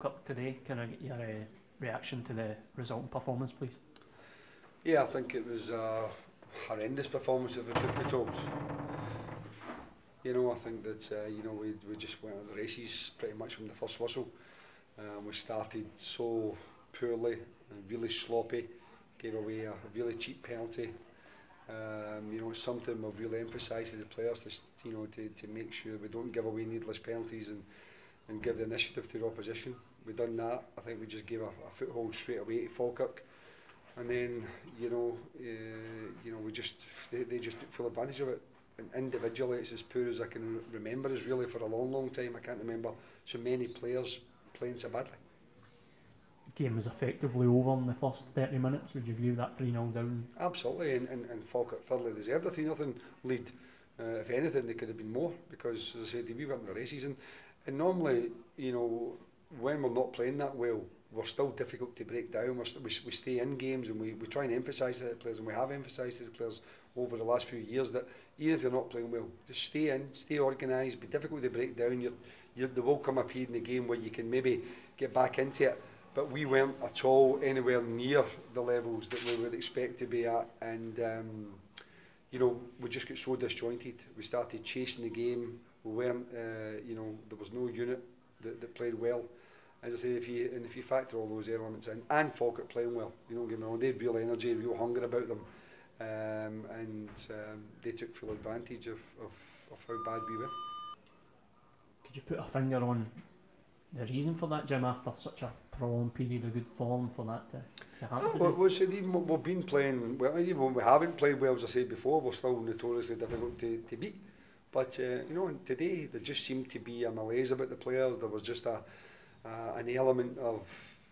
Cup today. Can I get your reaction to the resulting performance, please? Yeah, I think it was a horrendous performance if the truth be told. You know, I think that we just went on the races pretty much from the first whistle. We started so poorly and really sloppy, gave away a really cheap penalty. It's something we've really emphasised to the players to make sure we don't give away needless penalties and give the initiative to the opposition. We've done that. I think we just gave a foothold straight away to Falkirk, and then they just took full advantage of it. And individually, it's as poor as I can remember. Is really for a long time. I can't remember so many players playing so badly. The game was effectively over in the first 30 minutes. Would you agree with that 3-0 down? Absolutely, and Falkirk thoroughly deserved a 3-0 lead. If anything, they could have been more because, as I said, we went in the races. And normally, when we're not playing that well, we're still difficult to break down. We stay in games and we try and emphasise to the players, and we have emphasised to the players over the last few years that even if you're not playing well, just stay in, stay organised, be difficult to break down. There will come a period in the game where you can maybe get back into it, but we weren't at all anywhere near the levels that we would expect to be at, and we just got so disjointed. We started chasing the game. We weren't, there was no unit that played well. As I say, if you factor all those elements in, and Falkirk playing well, don't get me wrong, they had real energy, real hunger about them, and they took full advantage of how bad we were. Could you put a finger on the reason for that, Jim, after such a prolonged period of good form for that to happen? We've been playing well. Even when we haven't played well, as I said before, we're still notoriously difficult to beat. But today there just seemed to be a malaise about the players. There was just an element of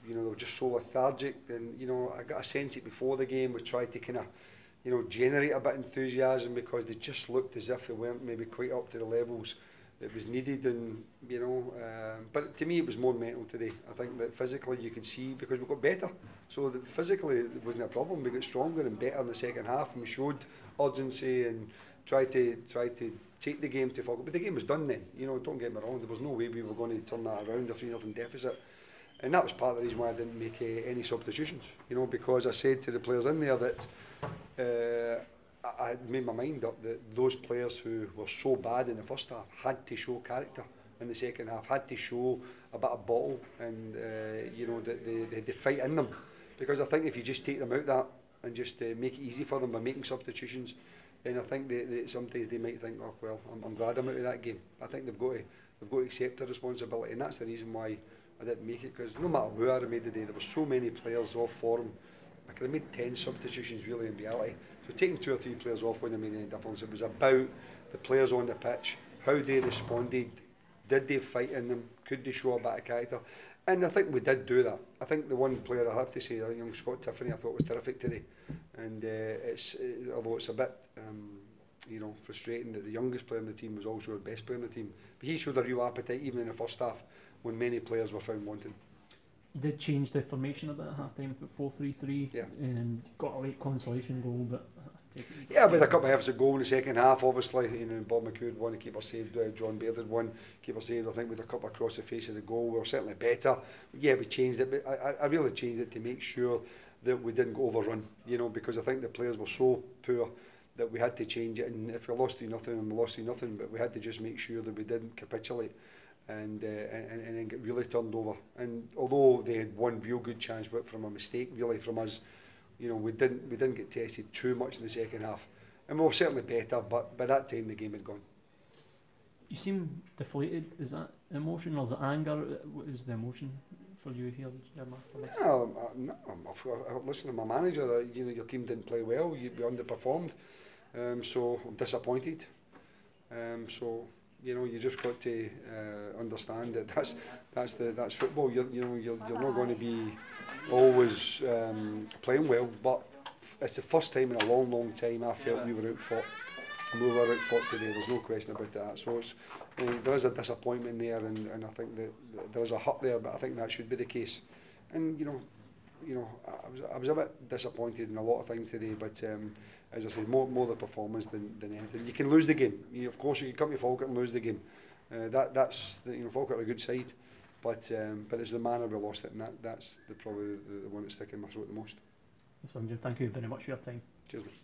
they were just so lethargic. And I got a sense that before the game we tried to kind of generate a bit of enthusiasm because they just looked as if they weren't maybe quite up to the levels that was needed. And but to me it was more mental today. I think that physically you could see because we got better. So that physically it wasn't a problem. We got stronger and better in the second half, and we showed urgency and tried to take the game to Falkirk. But the game was done then. Don't get me wrong. There was no way we were going to turn that around, a 3-0 deficit. And that was part of the reason why I didn't make any substitutions. Because I said to the players in there that I had made my mind up that those players who were so bad in the first half had to show character in the second half, had to show a bit of bottle, and that they had the fight in them. Because I think if you just take them out that and just make it easy for them by making substitutions, then I think sometimes they might think, oh well, I'm glad I'm out of that game. I think they've got to accept the responsibility, and that's the reason why I didn't make it. Because no matter who I made today, there were so many players off form. I could have made 10 substitutions really in reality. So taking 2 or 3 players off wouldn't have made any difference. It was about the players on the pitch, how they responded, did they fight in them, could they show a bit of character. And I think we did do that. I think the one player I have to say, young Scott Tiffoney, I thought was terrific today. And although it's a bit, frustrating that the youngest player in the team was also the best player in the team, but he showed a real appetite even in the first half when many players were found wanting. You did change the formation a bit at half time, put 4-3-3, yeah. And got a late consolation goal, but yeah, with a couple of efforts of goal in the second half, obviously. Bob McHugh had won, the keeper saved. John Baird had won, keeper saved. I think with a couple across the face of the goal, we were certainly better. Yeah, we changed it, but I really changed it to make sure that we didn't go overrun. Because I think the players were so poor that we had to change it. And if we lost 3-0, and we lost 3-0, but we had to just make sure that we didn't capitulate and then get really turned over. And although they had one real good chance, but from a mistake really from us. We didn't get tested too much in the second half, and we were certainly better. But by that time, the game had gone. You seem deflated. Is that emotion or is it anger? What is the emotion for you here, Jim, after this? No, listen to my manager. Your team didn't play well. You underperformed, so I'm disappointed. You just got to understand that that's football. You're not going to be always playing well, but it's the first time in a long time I felt we were outfought. And we were outfought today. There's no question about that. So there is a disappointment there, and I think that there is a hurt there, but I think that should be the case. And I was a bit disappointed in a lot of things today, but as I said, more the performance than anything. You can lose the game. Of course, you can come to Falkirk and lose the game. Falkirk are a good side, But it's the manner we lost it, and that's probably the one that's sticking in my throat the most. So, Jim, thank you very much for your time. Cheers, mate.